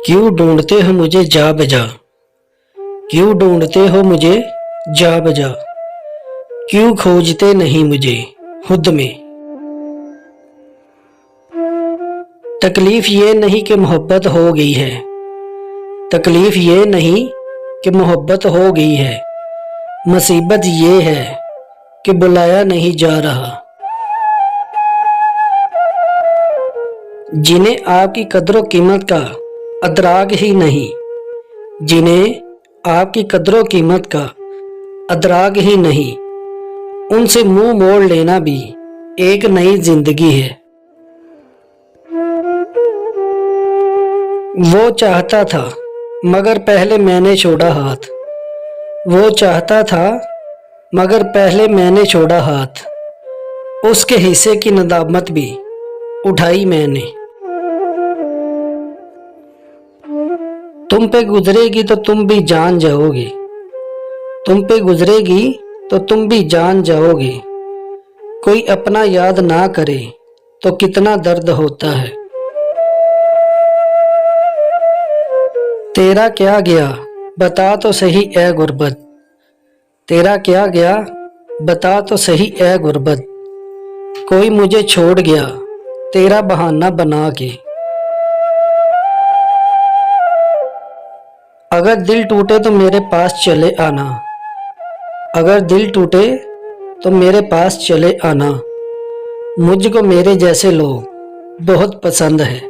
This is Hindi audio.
क्यों ढूंढते हो मुझे जा बजा, क्यों ढूंढते हो मुझे जा बजा, क्यों खोजते नहीं मुझे खुद में। तकलीफ ये नहीं कि मोहब्बत हो गई है, तकलीफ ये नहीं कि मोहब्बत हो गई है, मुसीबत ये है कि बुलाया नहीं जा रहा। जिन्हें आपकी कदरों कीमत का अदराक ही नहीं, जिन्हें आपकी कदरों कीमत का अदराक ही नहीं, उनसे मुंह मोड़ लेना भी एक नई जिंदगी है। वो चाहता था मगर पहले मैंने छोड़ा हाथ, वो चाहता था मगर पहले मैंने छोड़ा हाथ, उसके हिस्से की नदामत भी उठाई मैंने। तुम पे गुजरेगी तो तुम भी जान जाओगे, तुम पे गुजरेगी तो तुम भी जान जाओगे। कोई अपना याद ना करे तो कितना दर्द होता है। तेरा क्या गया बता तो सही ए गुर्बत, तेरा क्या गया बता तो सही ए गुर्बत। कोई मुझे छोड़ गया तेरा बहाना बना के। अगर दिल टूटे तो मेरे पास चले आना, अगर दिल टूटे तो मेरे पास चले आना। मुझको मेरे जैसे लोग बहुत पसंद है।